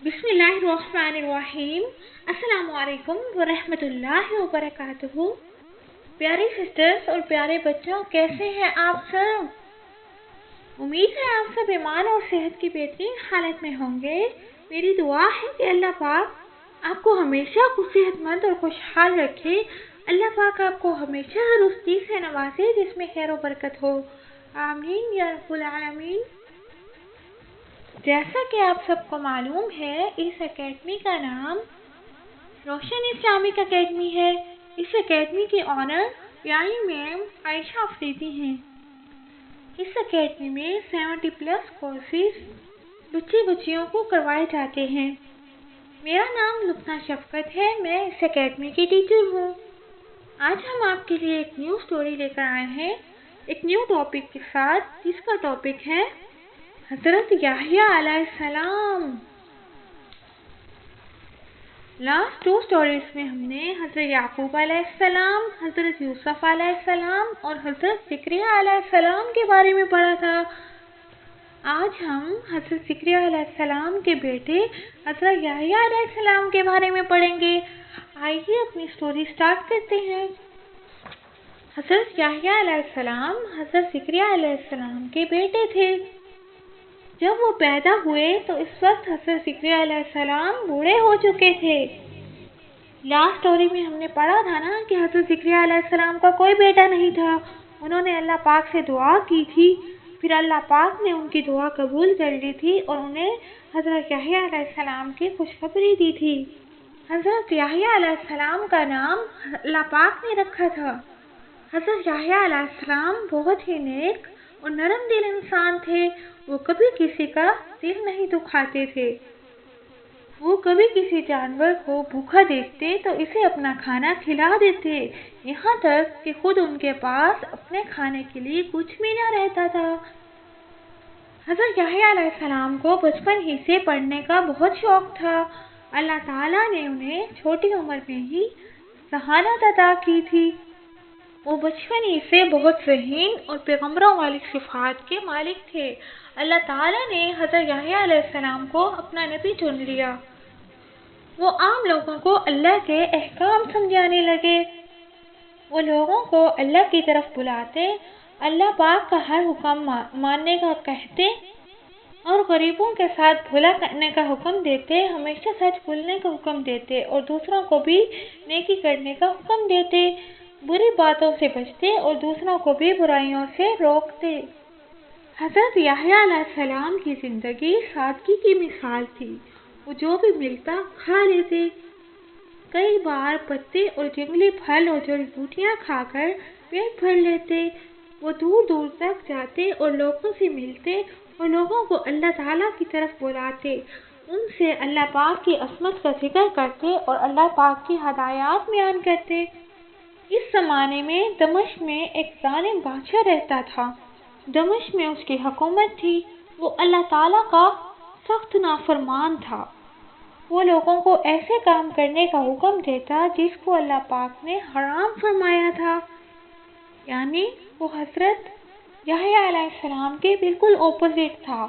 بسم اللہ الرحمن الرحیم۔ السلام علیکم ورحمۃ اللہ وبرکاتہ۔ پیاری سسٹرز اور پیارے بچوں، کیسے ہیں آپ سب؟ امید ہے آپ سب ایمان اور صحت کی بہترین حالت میں ہوں گے۔ میری دعا ہے کہ اللہ پاک آپ کو ہمیشہ صحت مند اور خوشحال رکھے۔ اللہ پاک آپ کو ہمیشہ ہر اس چیز سے نوازے جس میں خیر و برکت ہو، آمین یا رب العالمین۔ جیسا کہ آپ سب کو معلوم ہے، اس اکیڈمی کا نام روشن اسلامک اکیڈمی ہے۔ اس اکیڈمی کی آنر پیاری میم عائشہ افریدی ہیں۔ اس اکیڈمی میں 70+ کورسز بچیوں کو کروائے جاتے ہیں۔ میرا نام لبنہ شفقت ہے، میں اس اکیڈمی کی ٹیچر ہوں۔ آج ہم آپ کے لیے ایک نیو سٹوری لے کر آئے ہیں، ایک نیو ٹاپک کے ساتھ، جس کا ٹاپک ہے حضرت یحییٰ علیہ السلام۔ لاسٹ 2 سٹوریز میں ہم نے حضرت یعقوب علیہ السلام، حضرت یوسف علیہ السلام اور حضرت زکریا علیہ السلام کے بارے میں پڑھا تھا۔ آج ہم حضرت زکریا علیہ السلام کے بیٹے حضرت یحییٰ علیہ السلام کے بارے میں پڑھیں گے۔ آئیے اپنی سٹوری سٹارٹ کرتے ہیں۔ حضرت یحییٰ علیہ السلام حضرت زکریا علیہ السلام کے بیٹے تھے۔ جب وہ پیدا ہوئے تو اس وقت حضرت زکریا علیہ السلام بوڑھے ہو چکے تھے۔ لاسٹ سٹوری میں ہم نے پڑھا تھا نا کہ حضرت زکریا علیہ السلام کا کوئی بیٹا نہیں تھا۔ انہوں نے اللہ پاک سے دعا کی تھی، پھر اللہ پاک نے ان کی دعا قبول کر لی تھی اور انہیں حضرت یحییٰ علیہ السلام کی خوشخبری دی تھی۔ حضرت یحییٰ علیہ السلام کا نام اللہ پاک نے رکھا تھا۔ حضرت یحییٰ علیہ السلام بہت ہی نیک اور نرم دل انسان تھے۔ وہ کبھی کسی کا دل نہیں دکھاتے تھے۔ وہ کبھی کسی جانور کو بھوکا دیکھتے تو اسے اپنا کھانا کھلا دیتے، یہاں تک کہ خود ان کے پاس اپنے کھانے کے لیے کچھ بھی نہ رہتا تھا۔ حضرت یحییٰ علیہ السلام کو بچپن ہی سے پڑھنے کا بہت شوق تھا۔ اللہ تعالیٰ نے انہیں چھوٹی عمر میں ہی ذہانت عطا کی تھی۔ وہ بچپن ہی سے بہت ذہین اور پیغمبروں والی صفات کے مالک تھے۔ اللہ تعالیٰ نے حضرت یحییٰ علیہ السلام کو اپنا نبی چن لیا۔ وہ عام لوگوں کو اللہ کے احکام سمجھانے لگے۔ وہ لوگوں کو اللہ کی طرف بلاتے، اللہ پاک کا ہر حکم ماننے کا کہتے اور غریبوں کے ساتھ بھلا کرنے کا حکم دیتے، ہمیشہ سچ بولنے کا حکم دیتے اور دوسروں کو بھی نیکی کرنے کا حکم دیتے، بری باتوں سے بچتے اور دوسروں کو بھی برائیوں سے روکتے۔ حضرت یحییٰ علیہ السلام کی زندگی سادگی کی مثال تھی۔ وہ جو بھی ملتا کھا لیتے۔ کئی بار پتے اور جنگلی پھل اور جڑی بوٹیاں کھا کر پیٹ بھر لیتے۔ وہ دور دور تک جاتے اور لوگوں سے ملتے اور لوگوں کو اللہ تعالیٰ کی طرف بلاتے، ان سے اللہ پاک کی عظمت کا ذکر کرتے اور اللہ پاک کی ہدایات بیان کرتے۔ اس زمانے میں دمشق میں ایک ظالم بادشاہ رہتا تھا۔ دمشق میں اس کی حکومت تھی۔ وہ اللہ تعالیٰ کا سخت نافرمان تھا۔ وہ لوگوں کو ایسے کام کرنے کا حکم دیتا جس کو اللہ پاک نے حرام فرمایا تھا، یعنی وہ حضرت یحییٰ علیہ السلام کے بالکل اپوزٹ تھا۔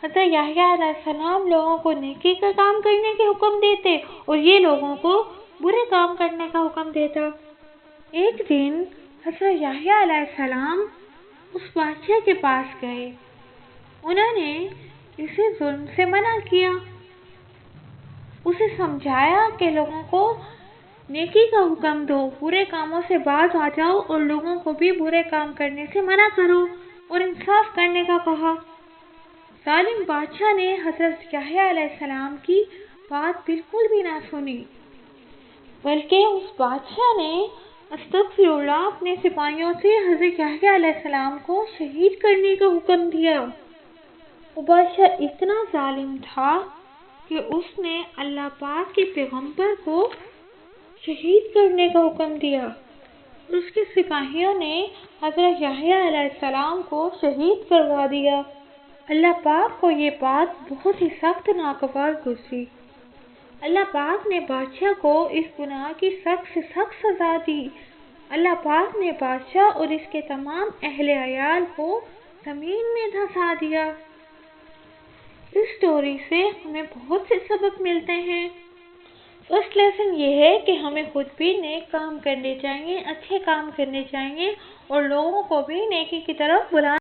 حضرت یحییٰ علیہ السلام لوگوں کو نیکی کا کام کرنے کے حکم دیتے اور یہ لوگوں کو برے کام کرنے کا حکم دیتا۔ ایک دن حضرت یحییٰ علیہ السلام اس بادشاہ کے پاس گئے۔ انہوں نے اسے ظلم سے منع کیا، اسے سمجھایا کہ لوگوں کو نیکی کا حکم دو، برے کاموں سے باز آ جاؤ اور لوگوں کو بھی برے کام کرنے سے منع کرو اور انصاف کرنے کا کہا۔ ظالم بادشاہ نے حضرت یحییٰ علیہ السلام کی بات بالکل بھی نہ سنی، بلکہ اس بادشاہ نے استغفر اللہ اپنے سپاہیوں سے حضرت یحییٰ علیہ السلام کو شہید کرنے کا حکم دیا۔ وہ بادشاہ اتنا ظالم تھا کہ اس نے اللہ پاک کے پیغمبر کو شہید کرنے کا حکم دیا۔ اس کے سپاہیوں نے حضرت یحییٰ علیہ السلام کو شہید کروا دیا۔ اللہ پاک کو یہ بات بہت ہی سخت ناگوار گزری۔ اللہ پاک نے بادشاہ کو اس گناہ کی سخت سے سخت سزا دی۔ اللہ پاک نے بادشاہ اور اس کے تمام اہل عیال کو زمین میں دھسا دیا۔ اس اسٹوری سے ہمیں بہت سے سبق ملتے ہیں۔ فرسٹ لیسن یہ ہے کہ ہمیں خود بھی نیک کام کرنے چاہیے، اچھے کام کرنے چاہیے اور لوگوں کو بھی نیکی کی طرف بلانا